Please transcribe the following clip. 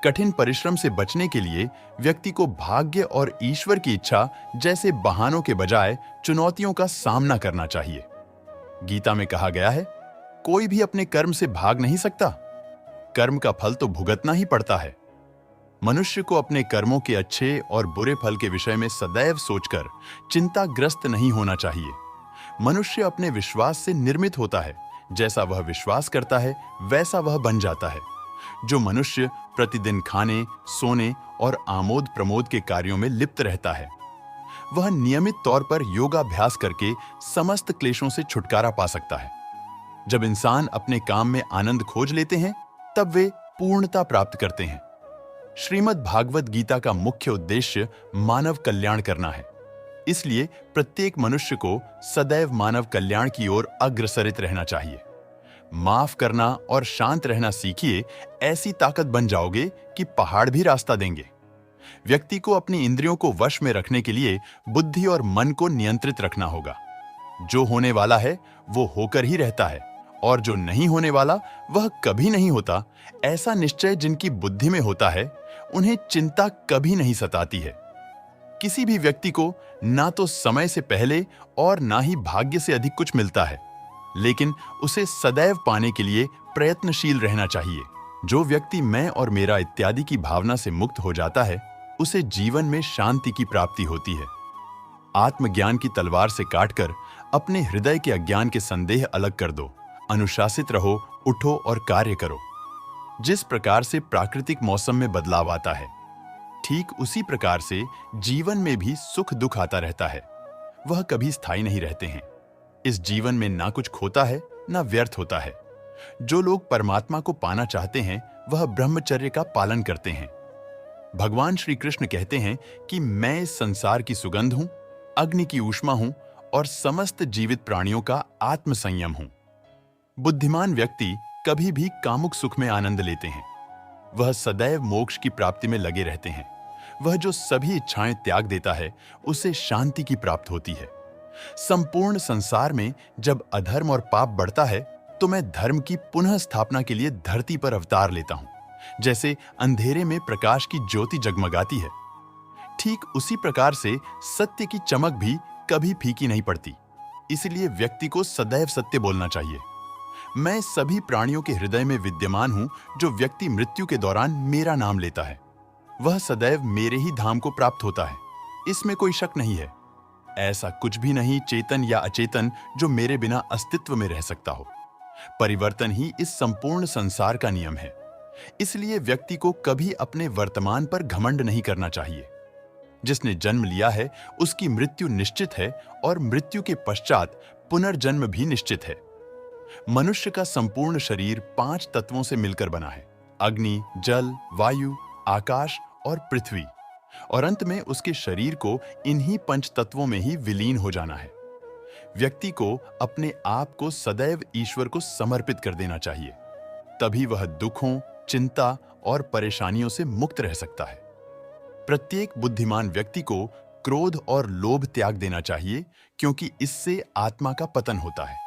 कठिन परिश्रम से बचने के लिए व्यक्ति को भाग्य और ईश्वर की इच्छा जैसे बहानों के बजाय चुनौतियों का सामना करना चाहिए। गीता में कहा गया है, कोई भी अपने कर्म से भाग नहीं सकता, कर्म का फल तो भुगतना ही पड़ता है। मनुष्य को अपने कर्मों के अच्छे और बुरे फल के विषय में सदैव सोचकर चिंताग्रस्त नहीं होना चाहिए। मनुष्य अपने विश्वास से निर्मित होता है, जैसा वह विश्वास करता है वैसा वह बन जाता है। जो मनुष्य प्रतिदिन खाने, सोने और आमोद प्रमोद के कार्यों में लिप्त रहता है, वह नियमित तौर पर योगाभ्यास करके समस्त क्लेशों से छुटकारा पा सकता है। जब इंसान अपने काम में आनंद खोज लेते हैं, तब वे पूर्णता प्राप्त करते हैं। श्रीमद् भागवत गीता का मुख्य उद्देश्य मानव कल्याण करना है। इसलिए प्रत्येक मनुष्य को सदैव मानव कल्याण की ओर अग्रसरित रहना चाहिए। माफ करना और शांत रहना सीखिए, ऐसी ताकत बन जाओगे कि पहाड़ भी रास्ता देंगे। व्यक्ति को अपनी इंद्रियों को वश में रखने के लिए बुद्धि और मन को नियंत्रित रखना होगा। जो होने वाला है वो होकर ही रहता है, और जो नहीं होने वाला वह कभी नहीं होता, ऐसा निश्चय जिनकी बुद्धि में होता है, उन्हें चिंता कभी नहीं सताती है। किसी भी व्यक्ति को ना तो समय से पहले और ना ही भाग्य से अधिक कुछ मिलता है, लेकिन उसे सदैव पाने के लिए प्रयत्नशील रहना चाहिए। जो व्यक्ति मैं और मेरा इत्यादि की भावना से मुक्त हो जाता है, उसे जीवन में शांति की प्राप्ति होती है। आत्मज्ञान की तलवार से काटकर अपने हृदय के अज्ञान के संदेह अलग कर दो। अनुशासित रहो, उठो और कार्य करो। जिस प्रकार से प्राकृतिक मौसम में बदलाव आता है, ठीक उसी प्रकार से जीवन में भी सुख दुख आता रहता है। वह कभी स्थायी नहीं रहते हैं। इस जीवन में ना कुछ खोता है ना व्यर्थ होता है। जो लोग परमात्मा को पाना चाहते हैं, वह ब्रह्मचर्य का पालन करते हैं। भगवान श्री कृष्ण कहते हैं कि मैं इस संसार की सुगंध हूं, अग्नि की ऊष्मा हूं और समस्त जीवित प्राणियों का आत्म संयम हूं। बुद्धिमान व्यक्ति कभी भी कामुक सुख में आनंद लेते हैं। वह सदैव मोक्ष की प्राप्ति में लगे रहते हैं। वह जो सभी इच्छाएं त्याग देता है, उसे शांति की प्राप्त होती है। संपूर्ण संसार में जब अधर्म और पाप बढ़ता है, तो मैं धर्म की पुनः स्थापना के लिए धरती पर अवतार लेता हूं। जैसे अंधेरे में प्रकाश की ज्योति जगमगाती है, ठीक उसी प्रकार से सत्य की चमक भी कभी फीकी नहीं पड़ती। इसलिए व्यक्ति को सदैव सत्य बोलना चाहिए। मैं सभी प्राणियों के हृदय में विद्यमान हूं। जो व्यक्ति मृत्यु के दौरान मेरा नाम लेता है, वह सदैव मेरे ही धाम को प्राप्त होता है। इसमें कोई शक नहीं है। ऐसा कुछ भी नहीं, चेतन या अचेतन, जो मेरे बिना अस्तित्व में रह सकता हो। परिवर्तन ही इस संपूर्ण संसार का नियम है। इसलिए व्यक्ति को कभी अपने वर्तमान पर घमंड नहीं करना चाहिए। जिसने जन्म लिया है, उसकी मृत्यु निश्चित है, और मृत्यु के पश्चात पुनर्जन्म भी निश्चित है। मनुष्य का संपूर्ण शरीर 5 तत्वों से मिलकर बना है: अग्नि, जल, वायु, आकाश और पृथ्वी। और अंत में उसके शरीर को इन्हीं 5 तत्वों में ही विलीन हो जाना है। व्यक्ति को अपने आप को सदैव ईश्वर को समर्पित कर देना चाहिए। तभी वह दुखों, चिंता और परेशानियों से मुक्त रह सकता है। प्रत्येक बुद्धिमान व्यक्ति को क्रोध और लोभ त्याग देना चाहिए, क्योंकि इससे आत्मा का पतन होता है।